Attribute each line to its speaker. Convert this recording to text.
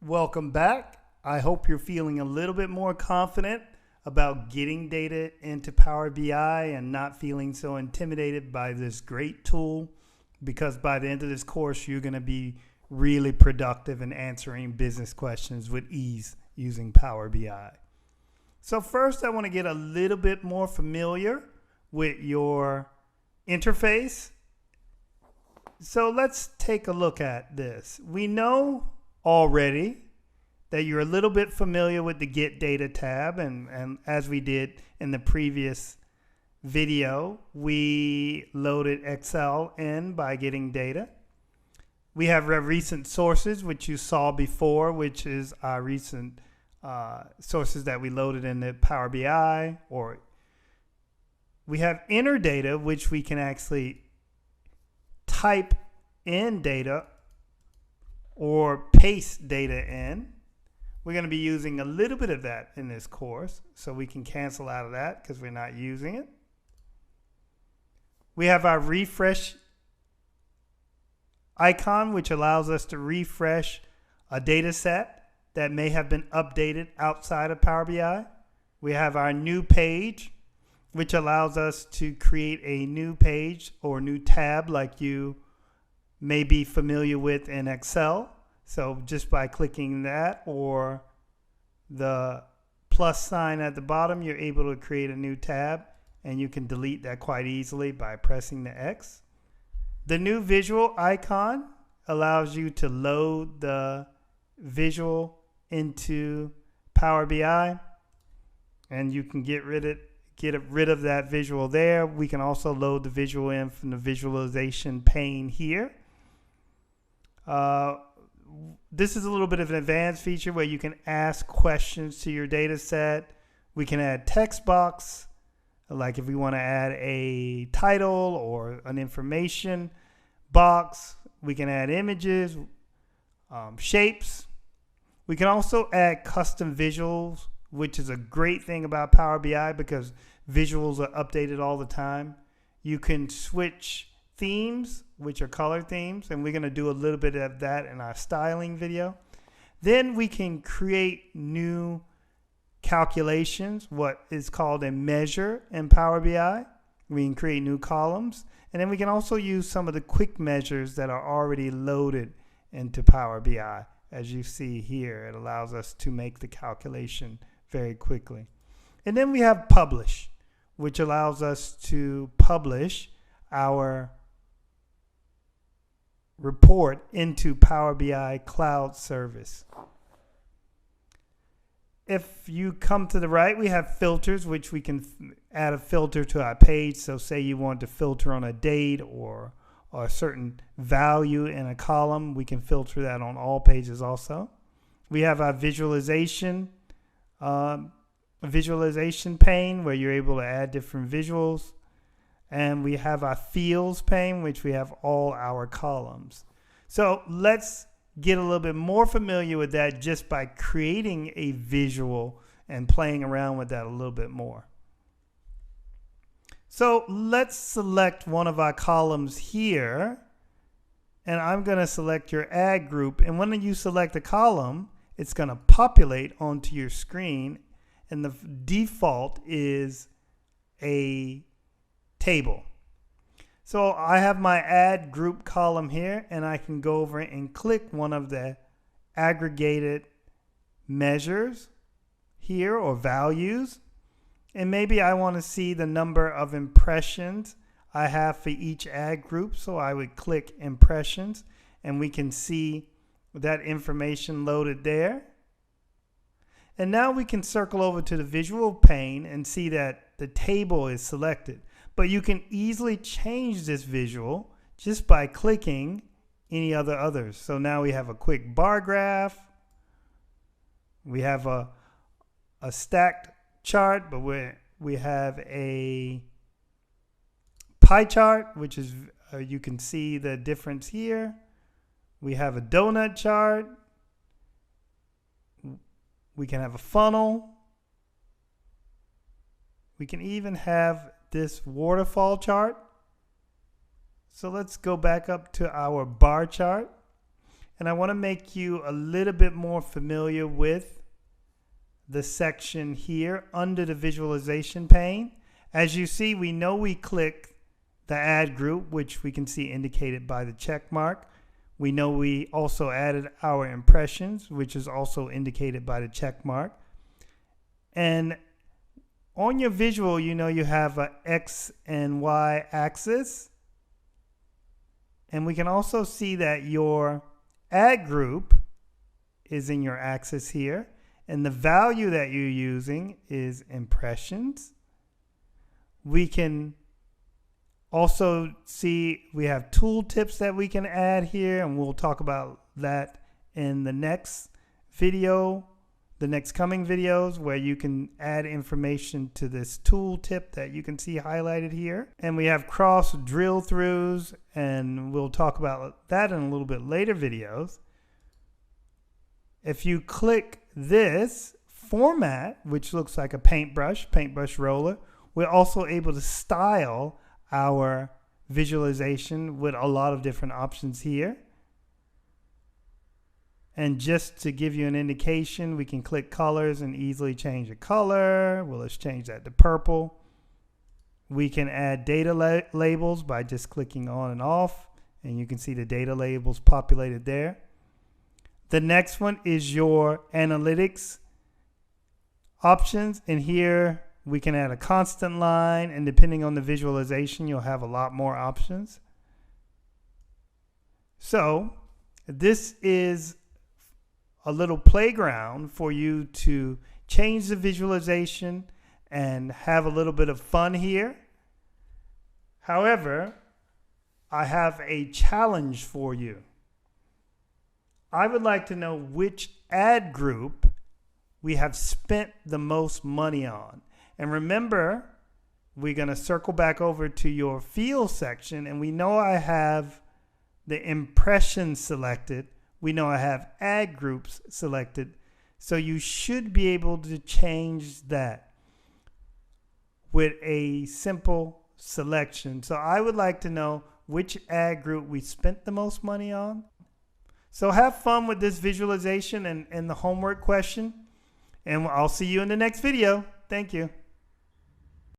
Speaker 1: Welcome back. I hope you're feeling a little bit more confident about getting data into Power BI and not feeling so intimidated by this great tool, because by the end of this course, you're going to be really productive in answering business questions with ease using Power BI. So first, I want to get a little bit more familiar with your interface. So let's take a look at this. We know already that you're a little bit familiar with the Get Data tab, and as we did in the previous video, we loaded Excel in by getting data. We have recent sources, which you saw before, which is our recent sources that we loaded in the Power BI. Or we have inner data, which we can actually type in data or paste data in. We're going to be using a little bit of that in this course, so we can cancel out of that because we're not using it. We have our refresh icon, which allows us to refresh a data set that may have been updated outside of Power BI. We have our new page, which allows us to create a new page or new tab like you may be familiar with in Excel. So just by clicking that or the plus sign at the bottom, you're able to create a new tab, and you can delete that quite easily by pressing the X. The new visual icon allows you to load the visual into Power BI, and you can get rid of that visual there. We can also load the visual in from the visualization pane here. This is a little bit of an advanced feature where you can ask questions to your data set. We can add text box, like if we want to add a title or an information box. We can add images, shapes. We can also add custom visuals, which is a great thing about Power BI because visuals are updated all the time. You can switch themes, which are color themes, and we're going to do a little bit of that in our styling video. Then we can create new calculations, what is called a measure in Power BI. We can create new columns, and then we can also use some of the quick measures that are already loaded into Power BI. As you see here, it allows us to make the calculation very quickly. And then we have publish, which allows us to publish our report into Power BI Cloud Service. If you come to the right, we have filters, which we can add a filter to our page. So say you want to filter on a date or a certain value in a column, we can filter that on all pages also. We have our visualization pane where you're able to add different visuals. And we have our fields pane, which we have all our columns. So let's get a little bit more familiar with that just by creating a visual and playing around with that a little bit more. So let's select one of our columns here, and I'm going to select your ad group. And when you select a column, it's going to populate onto your screen, and the default is a table. So I have my ad group column here, and I can go over and click one of the aggregated measures here or values, and maybe I want to see the number of impressions I have for each ad group. So I would click impressions, and we can see that information loaded there. And now we can circle over to the visual pane and see that the table is selected. But you can easily change this visual just by clicking any others. So now we have a quick bar graph. We have a stacked chart, but we have a pie chart, which is, you can see the difference here. We have a donut chart. We can have a funnel. We can even have this waterfall chart. So let's go back up to our bar chart. And I want to make you a little bit more familiar with the section here under the visualization pane. As you see, we know we clicked the add group, which we can see indicated by the check mark. We know we also added our impressions, which is also indicated by the check mark. And on your visual, you know you have a X and Y axis. And we can also see that your add group is in your axis here. And the value that you're using is impressions. We can also see we have tooltips that we can add here, and we'll talk about that in the next video, the next coming videos, where you can add information to this tooltip that you can see highlighted here. And we have cross drill throughs, and we'll talk about that in a little bit later videos. If you click this format, which looks like a paintbrush roller, we're also able to style our visualization with a lot of different options here. And just to give you an indication, we can click colors and easily change the color. Well, let's change that to purple. We can add data labels by just clicking on and off, and you can see the data labels populated there. The next one is your analytics options, and here we can add a constant line, and depending on the visualization, you'll have a lot more options. So this is a little playground for you to change the visualization and have a little bit of fun here. However, I have a challenge for you. I would like to know which ad group we have spent the most money on. And remember, we're going to circle back over to your field section, and we know I have the impressions selected. We know I have ad groups selected. So you should be able to change that with a simple selection. So I would like to know which ad group we spent the most money on. So have fun with this visualization and the homework question. And I'll see you in the next video. Thank you.